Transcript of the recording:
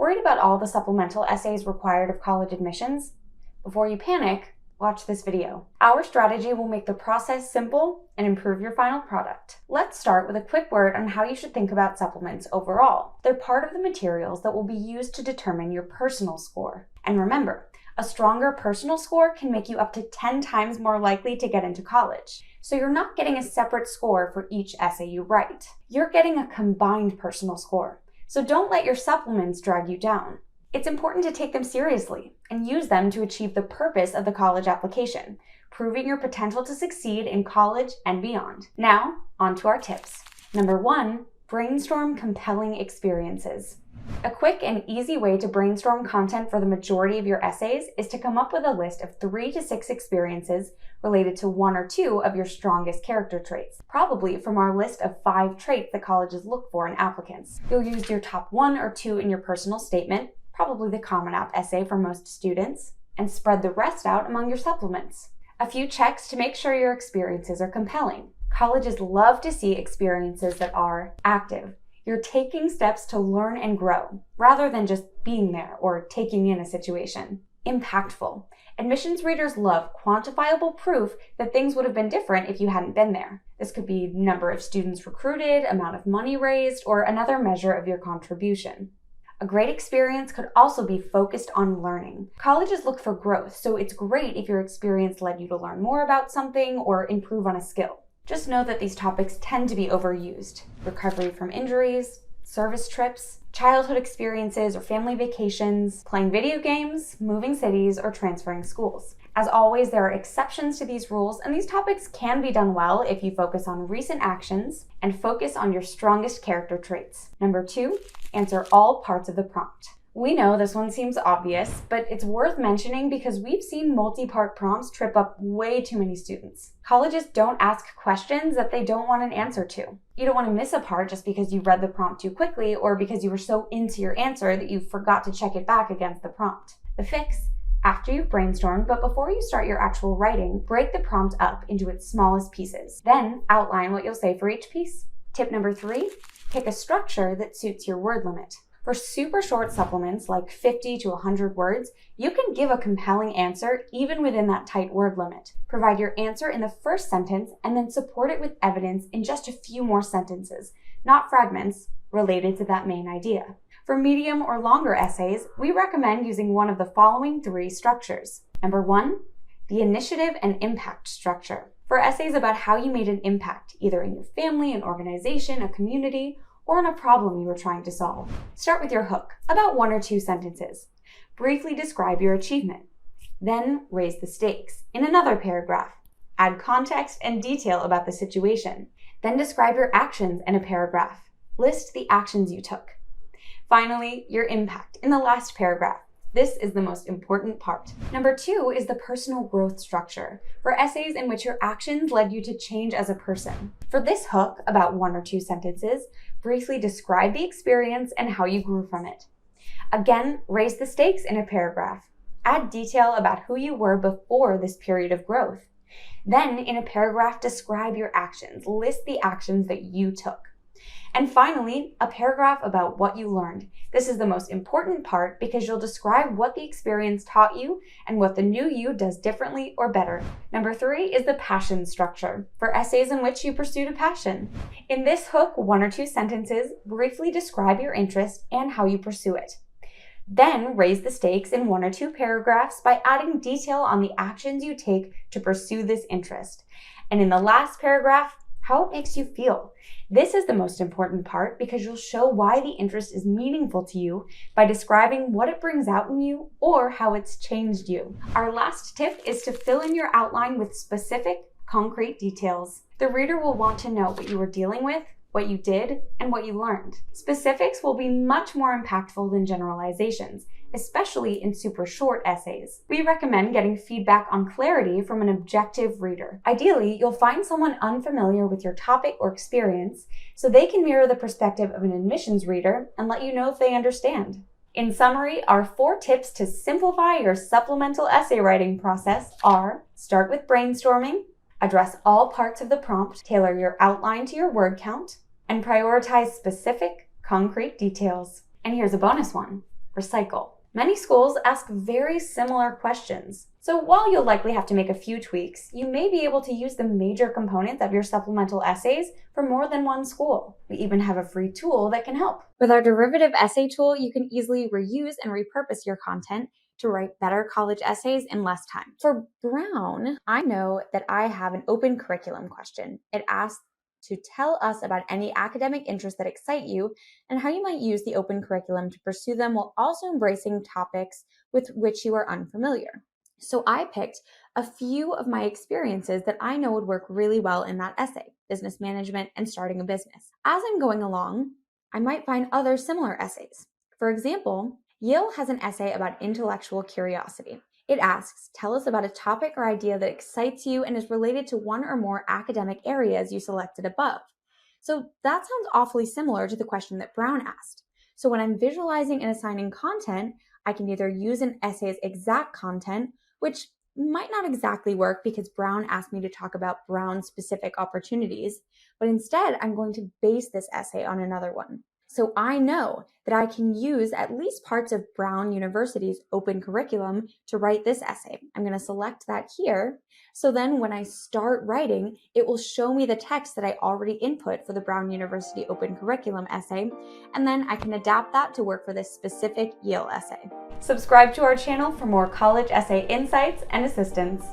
Worried about all the supplemental essays required of college admissions? Before you panic, watch this video. Our strategy will make the process simple and improve your final product. Let's start with a quick word on how you should think about supplements overall. They're part of the materials that will be used to determine your personal score. And remember, a stronger personal score can make you up to 10 times more likely to get into college. So you're not getting a separate score for each essay you write. You're getting a combined personal score. So don't let your supplements drag you down. It's important to take them seriously and use them to achieve the purpose of the college application, proving your potential to succeed in college and beyond. Now, on to our tips. Number 1, brainstorm compelling experiences. A quick and easy way to brainstorm content for the majority of your essays is to come up with a list of 3 to 6 experiences related to 1 or 2 of your strongest character traits, probably from our list of 5 traits that colleges look for in applicants. You'll use your top 1 or 2 in your personal statement, probably the Common App essay for most students, and spread the rest out among your supplements. A few checks to make sure your experiences are compelling. Colleges love to see experiences that are active. You're taking steps to learn and grow, rather than just being there or taking in a situation. Impactful. Admissions readers love quantifiable proof that things would have been different if you hadn't been there. This could be number of students recruited, amount of money raised, or another measure of your contribution. A great experience could also be focused on learning. Colleges look for growth, so it's great if your experience led you to learn more about something or improve on a skill. Just know that these topics tend to be overused. Recovery from injuries, service trips, childhood experiences or family vacations, playing video games, moving cities, or transferring schools. As always, there are exceptions to these rules, and these topics can be done well if you focus on recent actions and focus on your strongest character traits. Number 2, answer all parts of the prompt. We know this one seems obvious, but it's worth mentioning because we've seen multi-part prompts trip up way too many students. Colleges don't ask questions that they don't want an answer to. You don't want to miss a part just because you read the prompt too quickly or because you were so into your answer that you forgot to check it back against the prompt. The fix: after you've brainstormed, but before you start your actual writing, break the prompt up into its smallest pieces. Then outline what you'll say for each piece. Tip number 3, pick a structure that suits your word limit. For super short supplements like 50 to 100 words, you can give a compelling answer even within that tight word limit. Provide your answer in the first sentence and then support it with evidence in just a few more sentences, not fragments, related to that main idea. For medium or longer essays, we recommend using one of the following 3 structures. Number 1, the initiative and impact structure. For essays about how you made an impact, either in your family, an organization, a community, or on a problem you were trying to solve. Start with your hook, about 1 or 2 sentences. Briefly describe your achievement. Then raise the stakes in another paragraph. Add context and detail about the situation. Then describe your actions in a paragraph. List the actions you took. Finally, your impact in the last paragraph. This is the most important part. Number 2 is the personal growth structure, for essays in which your actions led you to change as a person. For this hook, about 1 or 2 sentences, briefly describe the experience and how you grew from it. Again, raise the stakes in a paragraph. Add detail about who you were before this period of growth. Then, in a paragraph, describe your actions. List the actions that you took. And finally, a paragraph about what you learned. This is the most important part because you'll describe what the experience taught you and what the new you does differently or better. Number 3 is the passion structure, for essays in which you pursued a passion. In this hook, 1 or 2 sentences, briefly describe your interest and how you pursue it. Then raise the stakes in 1 or 2 paragraphs by adding detail on the actions you take to pursue this interest. And in the last paragraph, how it makes you feel. This is the most important part because you'll show why the interest is meaningful to you by describing what it brings out in you or how it's changed you. Our last tip is to fill in your outline with specific, concrete details. The reader will want to know what you were dealing with, what you did, and what you learned. Specifics will be much more impactful than generalizations, especially in super short essays. We recommend getting feedback on clarity from an objective reader. Ideally, you'll find someone unfamiliar with your topic or experience so they can mirror the perspective of an admissions reader and let you know if they understand. In summary, our 4 tips to simplify your supplemental essay writing process are: start with brainstorming, address all parts of the prompt, tailor your outline to your word count, and prioritize specific, concrete details. And here's a bonus one. recycle. Many schools ask very similar questions. So while you'll likely have to make a few tweaks, you may be able to use the major components of your supplemental essays for more than one school. We even have a free tool that can help. With our derivative essay tool, you can easily reuse and repurpose your content to write better college essays in less time. For Brown, I know that I have an open curriculum question. It asks to tell us about any academic interests that excite you and how you might use the open curriculum to pursue them while also embracing topics with which you are unfamiliar. So I picked a few of my experiences that I know would work really well in that essay: business management and starting a business. As I'm going along, I might find other similar essays. For example, Yale has an essay about intellectual curiosity. It asks, tell us about a topic or idea that excites you and is related to one or more academic areas you selected above. So that sounds awfully similar to the question that Brown asked. So when I'm visualizing and assigning content, I can either use an essay's exact content, which might not exactly work because Brown asked me to talk about Brown-specific opportunities, but instead I'm going to base this essay on another one. So I know that I can use at least parts of Brown University's open curriculum to write this essay. I'm going to select that here. So then when I start writing, it will show me the text that I already input for the Brown University open curriculum essay, and then I can adapt that to work for this specific Yale essay. Subscribe to our channel for more college essay insights and assistance.